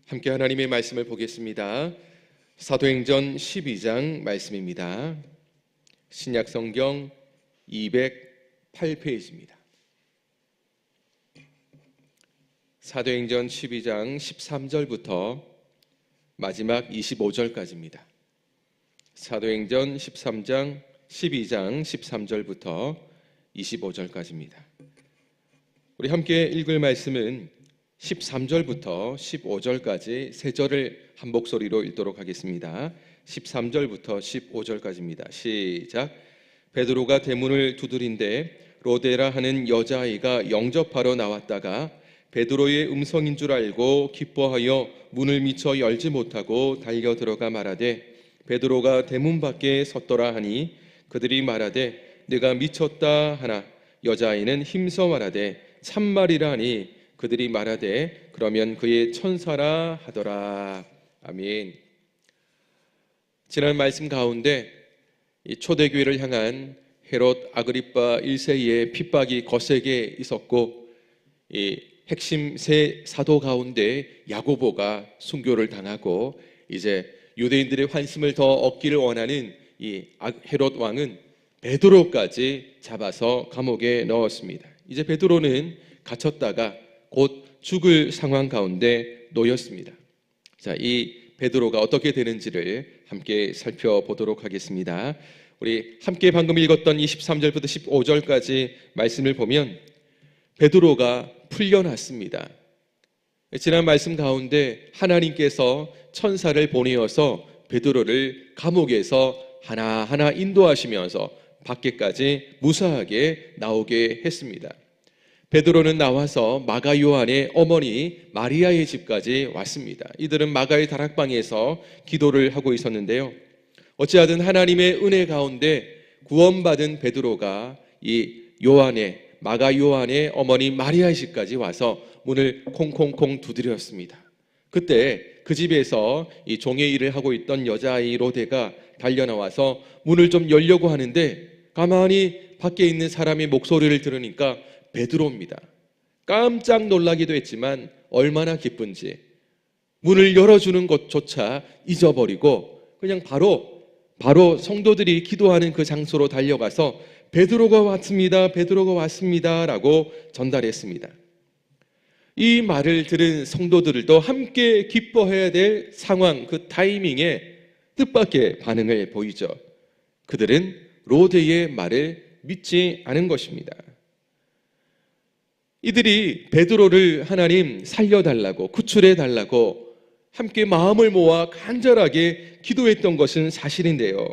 함께 하나님의 말씀을 보겠습니다. 사도행전 12장 말씀입니다. 신약성경 208페이지입니다. 사도행전 12장 13절부터 마지막 25절까지입니다. 사도행전 12장 13절부터 25절까지입니다. 우리 함께 읽을 말씀은 13절부터 15절까지 세 절을 한 목소리로 읽도록 하겠습니다. 13절부터 15절까지입니다. 시작. 베드로가 대문을 두드린데 로데라 하는 여자아이가 영접하러 나왔다가 베드로의 음성인 줄 알고 기뻐하여 문을 미처 열지 못하고 달려 들어가 말하되 베드로가 대문 밖에 섰더라 하니 그들이 말하되 내가 미쳤다 하나 여자아이는 힘써 말하되 참말이라 하니 그들이 말하되 그러면 그의 천사라 하더라. 아멘. 지난 말씀 가운데 이 초대교회를 향한 헤롯 아그리파 1세의 핍박이 거세게 있었고 이 핵심 세 사도 가운데 야고보가 순교를 당하고 이제 유대인들의 환심을 더 얻기를 원하는 이 헤롯 왕은 베드로까지 잡아서 감옥에 넣었습니다. 이제 베드로는 갇혔다가 곧 죽을 상황 가운데 놓였습니다. 자, 이 베드로가 어떻게 되는지를 함께 살펴보도록 하겠습니다. 우리 함께 방금 읽었던 23절부터 15절까지 말씀을 보면 베드로가 풀려났습니다. 지난 말씀 가운데 하나님께서 천사를 보내어서 베드로를 감옥에서 하나하나 인도하시면서 밖에까지 무사하게 나오게 했습니다. 베드로는 나와서 마가 요한의 어머니 마리아의 집까지 왔습니다. 이들은 마가의 다락방에서 기도를 하고 있었는데요. 어찌하든 하나님의 은혜 가운데 구원받은 베드로가 이 마가 요한의 어머니 마리아의 집까지 와서 문을 콩콩콩 두드렸습니다. 그때 그 집에서 이 종의 일을 하고 있던 여자아이 로데가 달려나와서 문을 좀 열려고 하는데 가만히 밖에 있는 사람의 목소리를 들으니까 베드로입니다. 깜짝 놀라기도 했지만 얼마나 기쁜지 문을 열어주는 것조차 잊어버리고 그냥 바로 성도들이 기도하는 그 장소로 달려가서 베드로가 왔습니다 라고 전달했습니다. 이 말을 들은 성도들도 함께 기뻐해야 될 상황, 그 타이밍에 뜻밖의 반응을 보이죠. 그들은 로데의 말을 믿지 않은 것입니다. 이들이 베드로를 하나님 살려달라고 구출해달라고 함께 마음을 모아 간절하게 기도했던 것은 사실인데요.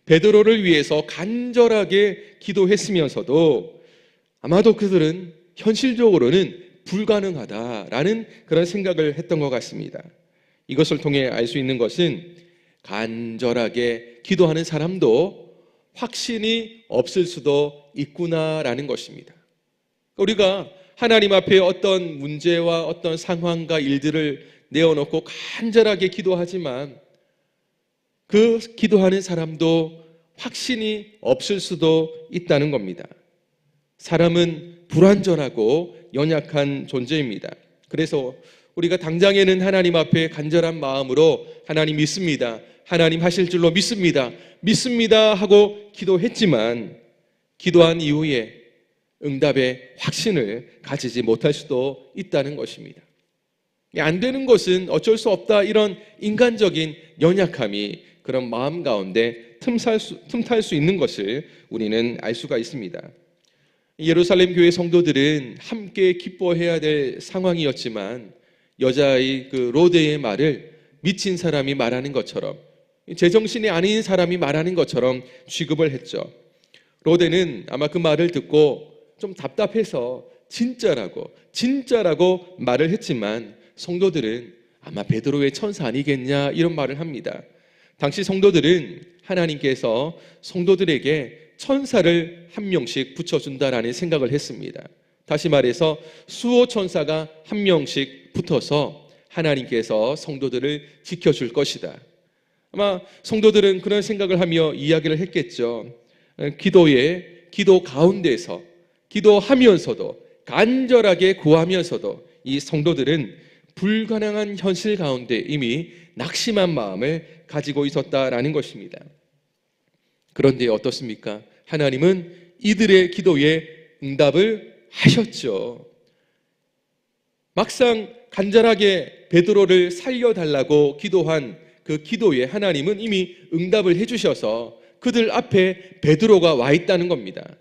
베드로를 위해서 간절하게 기도했으면서도 아마도 그들은 현실적으로는 불가능하다라는 그런 생각을 했던 것 같습니다. 이것을 통해 알 수 있는 것은 간절하게 기도하는 사람도 확신이 없을 수도 있구나라는 것입니다. 우리가 하나님 앞에 어떤 문제와 어떤 상황과 일들을 내어놓고 간절하게 기도하지만 그 기도하는 사람도 확신이 없을 수도 있다는 겁니다. 사람은 불완전하고 연약한 존재입니다. 그래서 우리가 당장에는 하나님 앞에 간절한 마음으로 하나님 믿습니다. 하나님 하실 줄로 믿습니다 하고 기도했지만 기도한 이후에 응답의 확신을 가지지 못할 수도 있다는 것입니다. 안 되는 것은 어쩔 수 없다 이런 인간적인 연약함이 그런 마음 가운데 틈탈 수 있는 것을 우리는 알 수가 있습니다. 예루살렘 교회 성도들은 함께 기뻐해야 될 상황이었지만 여자의 그 로데의 말을 미친 사람이 말하는 것처럼 제정신이 아닌 사람이 말하는 것처럼 취급을 했죠. 로데는 아마 그 말을 듣고 좀 답답해서 진짜라고 말을 했지만 성도들은 아마 베드로의 천사 아니겠냐 이런 말을 합니다. 당시 성도들은 하나님께서 성도들에게 천사를 한 명씩 붙여준다라는 생각을 했습니다. 다시 말해서 수호 천사가 한 명씩 붙어서 하나님께서 성도들을 지켜줄 것이다. 아마 성도들은 그런 생각을 하며 이야기를 했겠죠. 기도 가운데서 기도하면서도 간절하게 구하면서도 이 성도들은 불가능한 현실 가운데 이미 낙심한 마음을 가지고 있었다라는 것입니다. 그런데 어떻습니까? 하나님은 이들의 기도에 응답을 하셨죠. 막상 간절하게 베드로를 살려달라고 기도한 그 기도에 하나님은 이미 응답을 해주셔서 그들 앞에 베드로가 와 있다는 겁니다.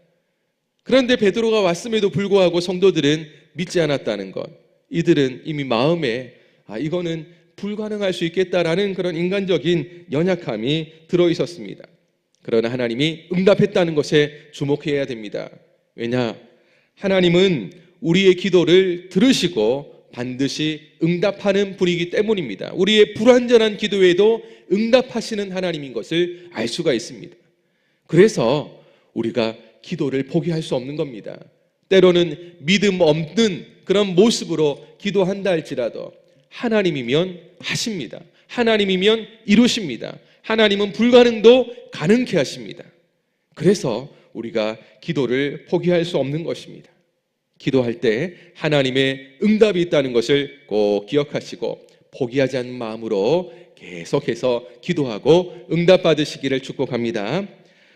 그런데 베드로가 왔음에도 불구하고 성도들은 믿지 않았다는 것. 이들은 이미 마음에 이거는 불가능할 수 있겠다라는 그런 인간적인 연약함이 들어있었습니다. 그러나 하나님이 응답했다는 것에 주목해야 됩니다. 왜냐? 하나님은 우리의 기도를 들으시고 반드시 응답하는 분이기 때문입니다. 우리의 불완전한 기도에도 응답하시는 하나님인 것을 알 수가 있습니다. 그래서 우리가 기도를 포기할 수 없는 겁니다. 때로는 믿음 없는 그런 모습으로 기도한다 할지라도 하나님이면 하십니다. 하나님이면 이루십니다. 하나님은 불가능도 가능케 하십니다. 그래서 우리가 기도를 포기할 수 없는 것입니다. 기도할 때 하나님의 응답이 있다는 것을 꼭 기억하시고 포기하지 않는 마음으로 계속해서 기도하고 응답받으시기를 축복합니다.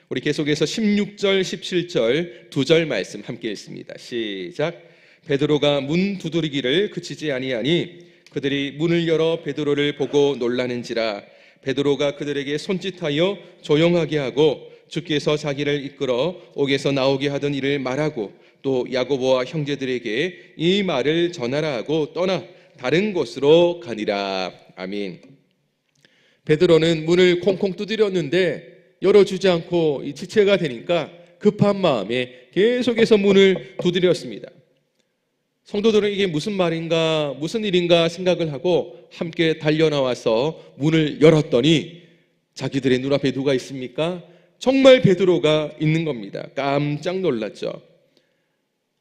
우리 계속해서 16절, 17절 두 절 말씀 함께 읽습니다. 시작. 베드로가 문 두드리기를 그치지 아니하니 그들이 문을 열어 베드로를 보고 놀라는지라. 베드로가 그들에게 손짓하여 조용하게 하고 주께서 자기를 이끌어 옥에서 나오게 하던 일을 말하고 또 야고보와 형제들에게 이 말을 전하라 하고 떠나 다른 곳으로 가니라. 아멘. 베드로는 문을 콩콩 두드렸는데 열어주지 않고 지체가 되니까 급한 마음에 계속해서 문을 두드렸습니다. 성도들은 이게 무슨 말인가, 무슨 일인가 생각을 하고 함께 달려나와서 문을 열었더니 자기들의 눈앞에 누가 있습니까? 정말 베드로가 있는 겁니다. 깜짝 놀랐죠.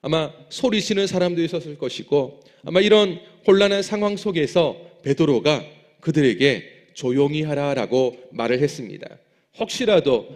아마 소리치는 사람도 있었을 것이고 아마 이런 혼란한 상황 속에서 베드로가 그들에게 조용히 하라라고 말을 했습니다. 혹시라도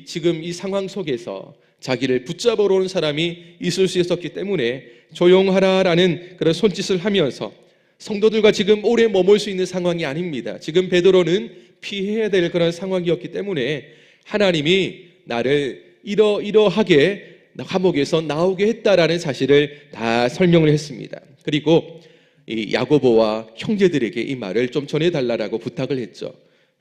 지금 이 상황 속에서 자기를 붙잡으러 온 사람이 있을 수 있었기 때문에 조용하라라는 그런 손짓을 하면서 성도들과 지금 오래 머물 수 있는 상황이 아닙니다. 지금 베드로는 피해야 될 그런 상황이었기 때문에 하나님이 나를 이러하게 감옥에서 나오게 했다라는 사실을 다 설명을 했습니다. 그리고 이 야고보와 형제들에게 이 말을 좀 전해달라고 부탁을 했죠.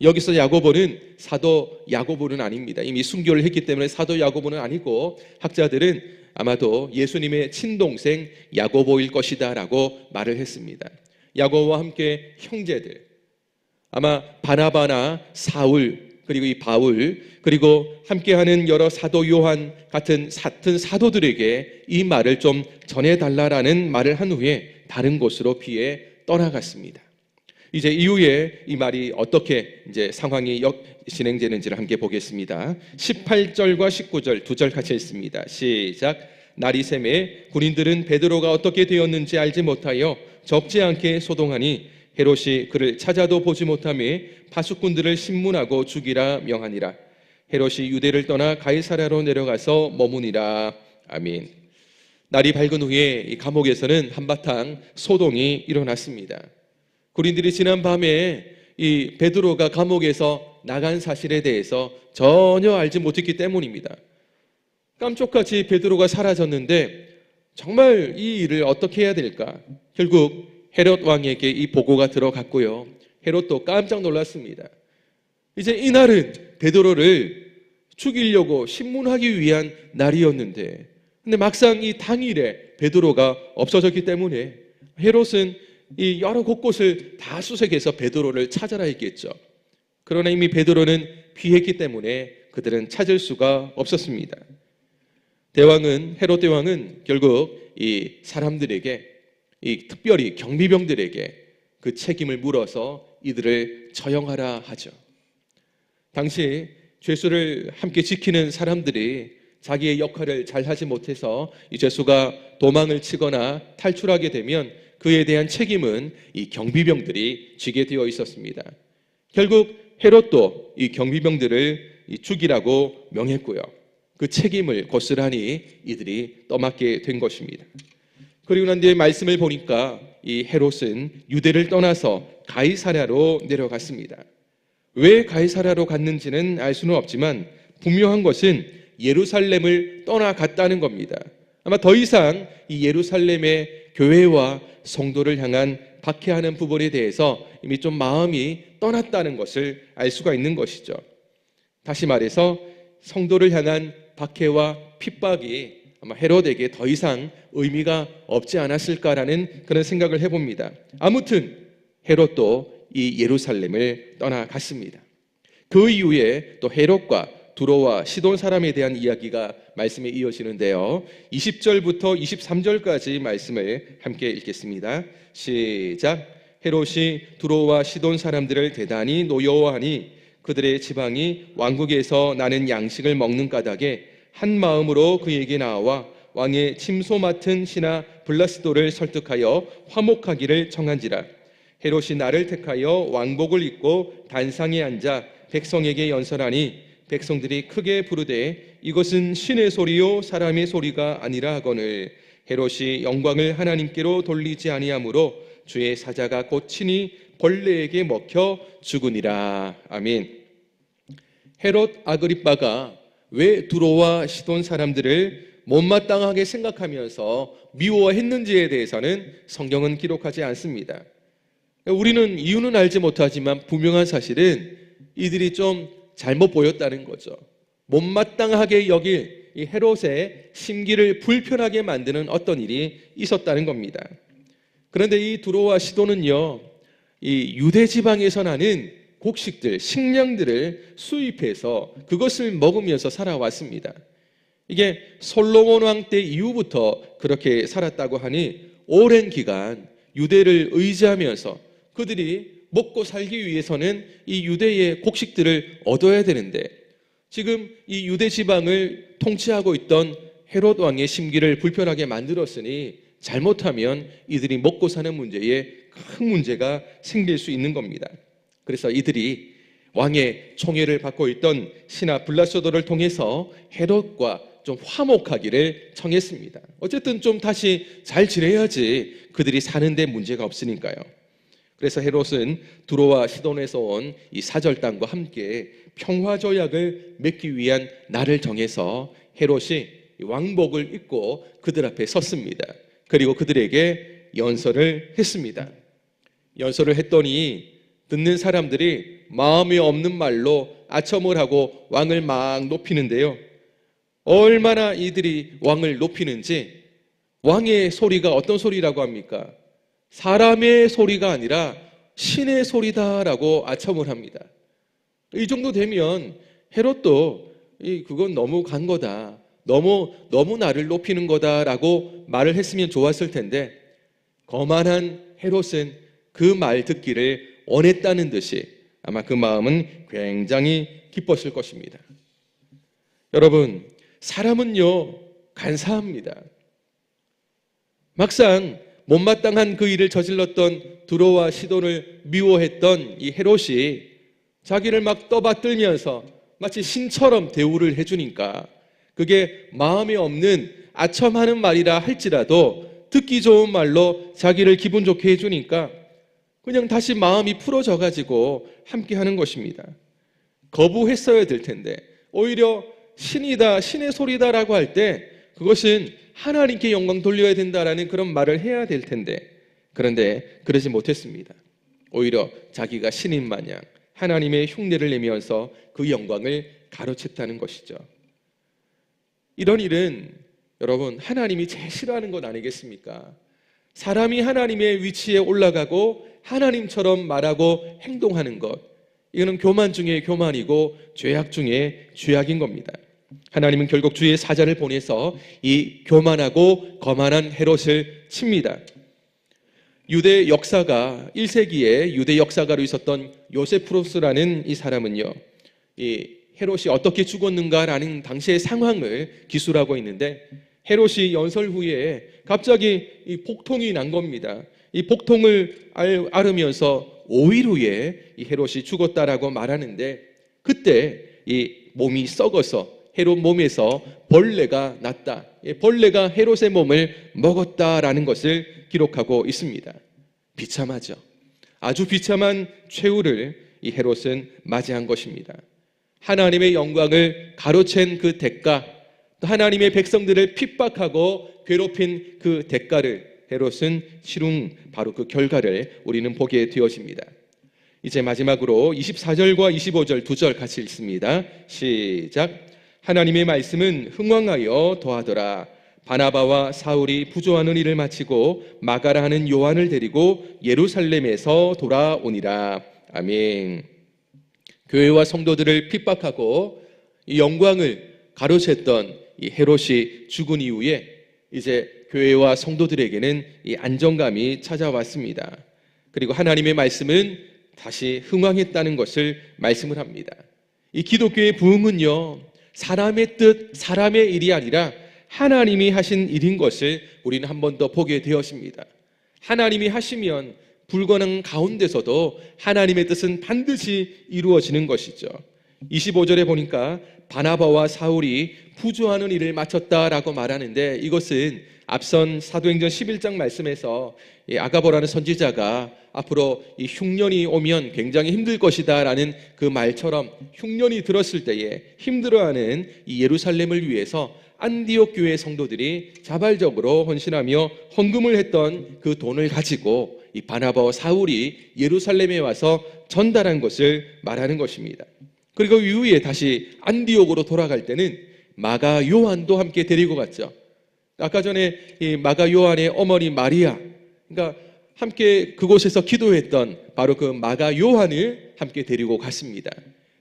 여기서 야고보는 사도 야고보는 아닙니다. 이미 순교를 했기 때문에 사도 야고보는 아니고 학자들은 아마도 예수님의 친동생 야고보일 것이다 라고 말을 했습니다. 야고보와 함께 형제들, 아마 바나바나 사울 그리고 이 바울 그리고 함께하는 여러 사도 요한 같은 사도들에게 이 말을 좀 전해달라라는 말을 한 후에 다른 곳으로 피해 떠나갔습니다. 이제 이후에 이 말이 어떻게 이제 상황이 진행되는지를 함께 보겠습니다. 18절과 19절 두 절 같이 읽습니다. 시작. 날이 새매 군인들은 베드로가 어떻게 되었는지 알지 못하여 적지 않게 소동하니 헤롯이 그를 찾아도 보지 못하며 파수꾼들을 신문하고 죽이라 명하니라. 헤롯이 유대를 떠나 가이사랴로 내려가서 머무니라. 아멘. 날이 밝은 후에 이 감옥에서는 한바탕 소동이 일어났습니다. 군인들이 지난 밤에 이 베드로가 감옥에서 나간 사실에 대해서 전혀 알지 못했기 때문입니다. 깜짝같이 베드로가 사라졌는데 정말 이 일을 어떻게 해야 될까? 결국 헤롯 왕에게 이 보고가 들어갔고요. 헤롯도 깜짝 놀랐습니다. 이제 이날은 베드로를 죽이려고 신문하기 위한 날이었는데 근데 막상 이 당일에 베드로가 없어졌기 때문에 헤롯은 이 여러 곳곳을 다 수색해서 베드로를 찾아라 했겠죠. 그러나 이미 베드로는 피했기 때문에 그들은 찾을 수가 없었습니다. 헤롯 대왕은 결국 이 사람들에게 이 특별히 경비병들에게 그 책임을 물어서 이들을 처형하라 하죠. 당시 죄수를 함께 지키는 사람들이 자기의 역할을 잘 하지 못해서 이 죄수가 도망을 치거나 탈출하게 되면 그에 대한 책임은 이 경비병들이 지게 되어 있었습니다. 결국 헤롯도 이 경비병들을 죽이라고 명했고요. 그 책임을 고스란히 이들이 떠맡게 된 것입니다. 그리고 난 뒤에 말씀을 보니까 이 헤롯은 유대를 떠나서 가이사랴로 내려갔습니다. 왜 가이사랴로 갔는지는 알 수는 없지만 분명한 것은 예루살렘을 떠나갔다는 겁니다. 아마 더 이상 이 예루살렘의 교회와 성도를 향한 박해하는 부분에 대해서 이미 좀 마음이 떠났다는 것을 알 수가 있는 것이죠. 다시 말해서 성도를 향한 박해와 핍박이 아마 헤롯에게 더 이상 의미가 없지 않았을까라는 그런 생각을 해봅니다. 아무튼 헤롯도 이 예루살렘을 떠나갔습니다. 그 이후에 또 헤롯과 두로와 시돈 사람에 대한 이야기가 말씀에 이어지는데요. 20절부터 23절까지 말씀을 함께 읽겠습니다. 시작. 헤롯이 두로와 시돈 사람들을 대단히 노여워하니 그들의 지방이 왕국에서 나는 양식을 먹는 까닭에 한 마음으로 그에게 나와 왕의 침소 맡은 신하 블라스도를 설득하여 화목하기를 청한지라. 헤롯이 나를 택하여 왕복을 입고 단상에 앉아 백성에게 연설하니 백성들이 크게 부르되 이것은 신의 소리요 사람의 소리가 아니라 하거늘 헤롯이 영광을 하나님께로 돌리지 아니하므로 주의 사자가 곧 친히 벌레에게 먹혀 죽으니라. 아멘. 헤롯 아그리빠가 왜 두로와 시돈 사람들을 못마땅하게 생각하면서 미워했는지에 대해서는 성경은 기록하지 않습니다. 우리는 이유는 알지 못하지만 분명한 사실은 이들이 좀 잘못 보였다는 거죠. 못마땅하게 여길 이 헤롯의 심기를 불편하게 만드는 어떤 일이 있었다는 겁니다. 그런데 이 두로와 시돈은요, 이 유대 지방에서 나는 곡식들, 식량들을 수입해서 그것을 먹으면서 살아왔습니다. 이게 솔로몬 왕 때 이후부터 그렇게 살았다고 하니 오랜 기간 유대를 의지하면서 그들이 먹고 살기 위해서는 이 유대의 곡식들을 얻어야 되는데 지금 이 유대 지방을 통치하고 있던 헤롯 왕의 심기를 불편하게 만들었으니 잘못하면 이들이 먹고 사는 문제에 큰 문제가 생길 수 있는 겁니다. 그래서 이들이 왕의 총애를 받고 있던 신하 블라소도를 통해서 헤롯과 좀 화목하기를 청했습니다. 어쨌든 좀 다시 잘 지내야지 그들이 사는데 문제가 없으니까요. 그래서 헤롯은 두로와 시돈에서 온 이 사절단과 함께 평화조약을 맺기 위한 날을 정해서 헤롯이 왕복을 입고 그들 앞에 섰습니다. 그리고 그들에게 연설을 했습니다. 연설을 했더니 듣는 사람들이 마음이 없는 말로 아첨을 하고 왕을 막 높이는데요. 얼마나 이들이 왕을 높이는지 왕의 소리가 어떤 소리라고 합니까? 사람의 소리가 아니라 신의 소리다라고 아첨을 합니다. 이 정도 되면 헤롯도 그건 너무 간 거다. 너무 나를 높이는 거다라고 말을 했으면 좋았을 텐데 거만한 헤롯은 그 말 듣기를 원했다는 듯이 아마 그 마음은 굉장히 기뻤을 것입니다. 여러분, 사람은요 간사합니다. 막상 못마땅한 그 일을 저질렀던 두로와 시돈을 미워했던 이 헤롯이 자기를 막 떠받들면서 마치 신처럼 대우를 해주니까 그게 마음에 없는 아첨하는 말이라 할지라도 듣기 좋은 말로 자기를 기분 좋게 해주니까 그냥 다시 마음이 풀어져 가지고 함께 하는 것입니다. 거부했어야 될 텐데 오히려 신이다, 신의 소리다라고 할 때 그것은 하나님께 영광 돌려야 된다라는 그런 말을 해야 될 텐데 그런데 그러지 못했습니다. 오히려 자기가 신인 마냥 하나님의 흉내를 내면서 그 영광을 가로챘다는 것이죠. 이런 일은 여러분 하나님이 제일 싫어하는 것 아니겠습니까? 사람이 하나님의 위치에 올라가고 하나님처럼 말하고 행동하는 것, 이거는 교만 중에 교만이고 죄악 중에 죄악인 겁니다. 하나님은 결국 주의 사자를 보내서 이 교만하고 거만한 헤롯을 칩니다. 유대 역사가 1세기에 유대 역사가로 있었던 요세푸로스라는 이 사람은요, 이 헤롯이 어떻게 죽었는가라는 당시의 상황을 기술하고 있는데 헤롯이 연설 후에 갑자기 이 복통이 난 겁니다. 이 복통을 앓으면서 5일 후에 이 헤롯이 죽었다라고 말하는데 그때 이 몸이 썩어서 헤롯 몸에서 벌레가 났다. 벌레가 헤롯의 몸을 먹었다라는 것을 기록하고 있습니다. 비참하죠. 아주 비참한 최후를 이 헤롯은 맞이한 것입니다. 하나님의 영광을 가로챈 그 대가, 또 하나님의 백성들을 핍박하고 괴롭힌 그 대가를 헤롯은 치룬 바로 그 결과를 우리는 보게 되어집니다. 이제 마지막으로 24절과 25절 두 절 같이 읽습니다. 시작. 하나님의 말씀은 흥왕하여 더하더라. 바나바와 사울이 부조하는 일을 마치고 마가라 하는 요한을 데리고 예루살렘에서 돌아오니라. 아멘. 교회와 성도들을 핍박하고 이 영광을 가로챘던 이 헤롯이 죽은 이후에 이제 교회와 성도들에게는 이 안정감이 찾아왔습니다. 그리고 하나님의 말씀은 다시 흥왕했다는 것을 말씀을 합니다. 이 기독교의 부흥은요, 사람의 뜻, 사람의 일이 아니라 하나님이 하신 일인 것을 우리는 한 번 더 보게 되었습니다. 하나님이 하시면 불가능 가운데서도 하나님의 뜻은 반드시 이루어지는 것이죠. 25절에 보니까 바나바와 사울이 부조하는 일을 마쳤다라고 말하는데, 이것은 앞선 사도행전 11장 말씀에서 아가보라는 선지자가 앞으로 이 흉년이 오면 굉장히 힘들 것이다 라는 그 말처럼 흉년이 들었을 때에 힘들어하는 이 예루살렘을 위해서 안디옥 교회 성도들이 자발적으로 헌신하며 헌금을 했던 그 돈을 가지고 이 바나바와 사울이 예루살렘에 와서 전달한 것을 말하는 것입니다. 그리고 이후에 다시 안디옥으로 돌아갈 때는 마가 요한도 함께 데리고 갔죠. 아까 전에 이 마가 요한의 어머니 마리아, 그러니까 함께 그곳에서 기도했던 바로 그 마가 요한을 함께 데리고 갔습니다.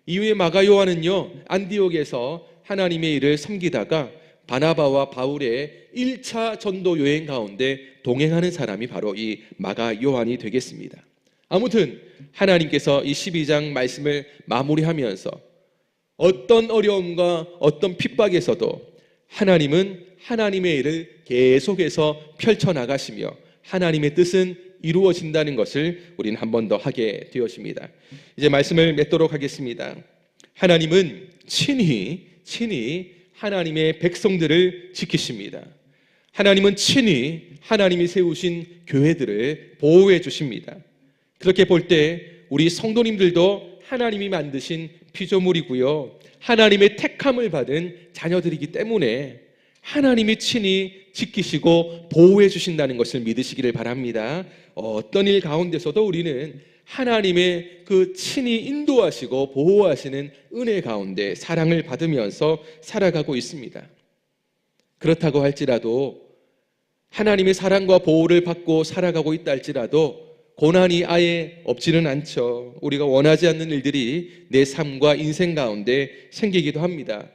이후에 마가 요한은요, 안디옥에서 하나님의 일을 섬기다가 바나바와 바울의 1차 전도 여행 가운데 동행하는 사람이 바로 이 마가 요한이 되겠습니다. 아무튼 하나님께서 이 12장 말씀을 마무리하면서 어떤 어려움과 어떤 핍박에서도 하나님은 하나님의 일을 계속해서 펼쳐나가시며 하나님의 뜻은 이루어진다는 것을 우리는 한 번 더 하게 되었습니다. 이제 말씀을 맺도록 하겠습니다. 하나님은 친히 하나님의 백성들을 지키십니다. 하나님은 친히 하나님이 세우신 교회들을 보호해 주십니다. 그렇게 볼 때 우리 성도님들도 하나님이 만드신 피조물이고요, 하나님의 택함을 받은 자녀들이기 때문에 하나님이 친히 지키시고 보호해 주신다는 것을 믿으시기를 바랍니다. 어떤 일 가운데서도 우리는 하나님의 그 친히 인도하시고 보호하시는 은혜 가운데 사랑을 받으면서 살아가고 있습니다. 그렇다고 할지라도 하나님의 사랑과 보호를 받고 살아가고 있다 할지라도 고난이 아예 없지는 않죠. 우리가 원하지 않는 일들이 내 삶과 인생 가운데 생기기도 합니다.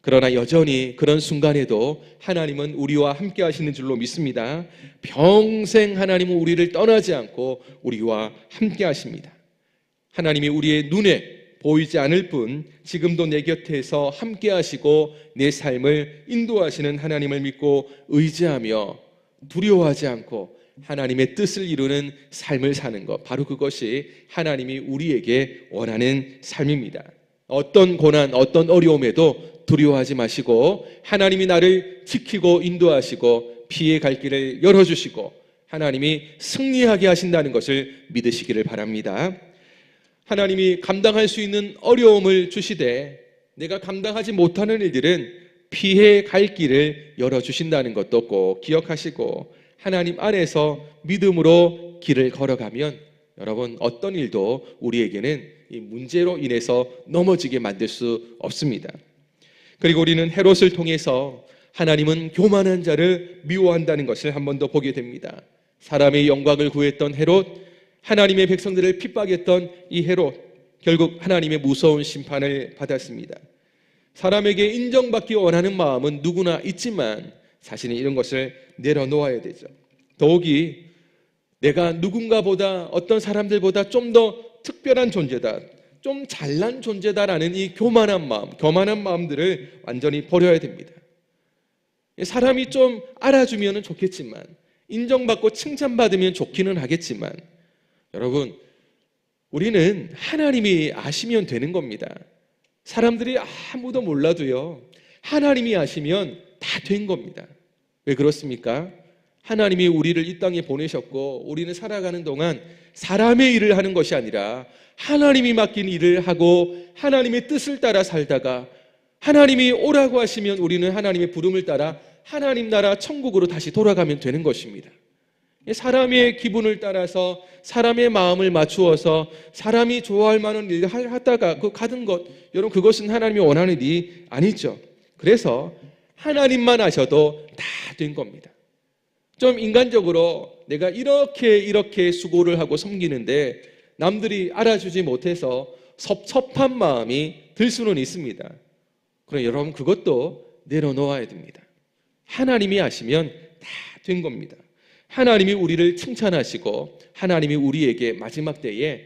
그러나 여전히 그런 순간에도 하나님은 우리와 함께 하시는 줄로 믿습니다. 평생 하나님은 우리를 떠나지 않고 우리와 함께 하십니다. 하나님이 우리의 눈에 보이지 않을 뿐 지금도 내 곁에서 함께 하시고 내 삶을 인도하시는 하나님을 믿고 의지하며 두려워하지 않고 하나님의 뜻을 이루는 삶을 사는 것, 바로 그것이 하나님이 우리에게 원하는 삶입니다. 어떤 고난, 어떤 어려움에도 두려워하지 마시고 하나님이 나를 지키고 인도하시고 피해 갈 길을 열어주시고 하나님이 승리하게 하신다는 것을 믿으시기를 바랍니다. 하나님이 감당할 수 있는 어려움을 주시되 내가 감당하지 못하는 일들은 피해 갈 길을 열어주신다는 것도 꼭 기억하시고 하나님 안에서 믿음으로 길을 걸어가면 여러분 어떤 일도 우리에게는 이 문제로 인해서 넘어지게 만들 수 없습니다. 그리고 우리는 헤롯을 통해서 하나님은 교만한 자를 미워한다는 것을 한 번 더 보게 됩니다. 사람의 영광을 구했던 헤롯, 하나님의 백성들을 핍박했던 이 헤롯, 결국 하나님의 무서운 심판을 받았습니다. 사람에게 인정받기 원하는 마음은 누구나 있지만 자신이 이런 것을 내려놓아야 되죠. 더욱이 내가 누군가보다 어떤 사람들보다 좀 더 특별한 존재다, 좀 잘난 존재다라는 이 교만한 마음들을 완전히 버려야 됩니다. 사람이 좀 알아주면 좋겠지만, 인정받고 칭찬받으면 좋기는 하겠지만, 여러분 우리는 하나님이 아시면 되는 겁니다. 사람들이 아무도 몰라도요, 하나님이 아시면 다 된 겁니다. 왜 그렇습니까? 하나님이 우리를 이 땅에 보내셨고 우리는 살아가는 동안 사람의 일을 하는 것이 아니라 하나님이 맡긴 일을 하고 하나님의 뜻을 따라 살다가 하나님이 오라고 하시면 우리는 하나님의 부름을 따라 하나님 나라 천국으로 다시 돌아가면 되는 것입니다. 사람의 기분을 따라서 사람의 마음을 맞추어서 사람이 좋아할 만한 일을 하다가 그 가든 것, 여러분 그것은 하나님이 원하는 일이 아니죠. 그래서 하나님만 하셔도 다 된 겁니다. 좀 인간적으로 내가 이렇게 수고를 하고 섬기는데 남들이 알아주지 못해서 섭섭한 마음이 들 수는 있습니다. 그럼 여러분 그것도 내려놓아야 됩니다. 하나님이 하시면 다 된 겁니다. 하나님이 우리를 칭찬하시고 하나님이 우리에게 마지막 때에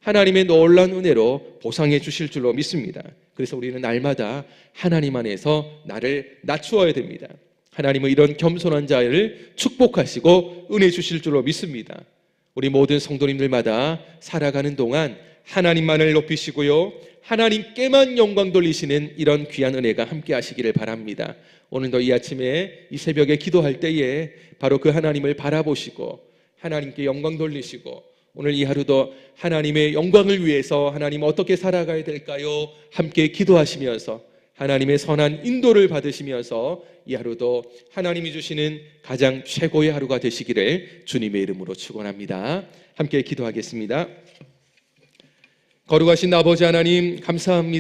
하나님의 놀라운 은혜로 보상해 주실 줄로 믿습니다. 그래서 우리는 날마다 하나님 안에서 나를 낮추어야 됩니다. 하나님은 이런 겸손한 자를 축복하시고 은혜 주실 줄로 믿습니다. 우리 모든 성도님들마다 살아가는 동안 하나님만을 높이시고요, 하나님께만 영광 돌리시는 이런 귀한 은혜가 함께 하시기를 바랍니다. 오늘도 이 아침에 이 새벽에 기도할 때에 바로 그 하나님을 바라보시고 하나님께 영광 돌리시고 오늘 이 하루도 하나님의 영광을 위해서 하나님 어떻게 살아가야 될까요? 함께 기도하시면서 하나님의 선한 인도를 받으시면서 이 하루도 하나님이 주시는 가장 최고의 하루가 되시기를 주님의 이름으로 축원합니다. 함께 기도하겠습니다. 거룩하신 아버지 하나님 감사합니다.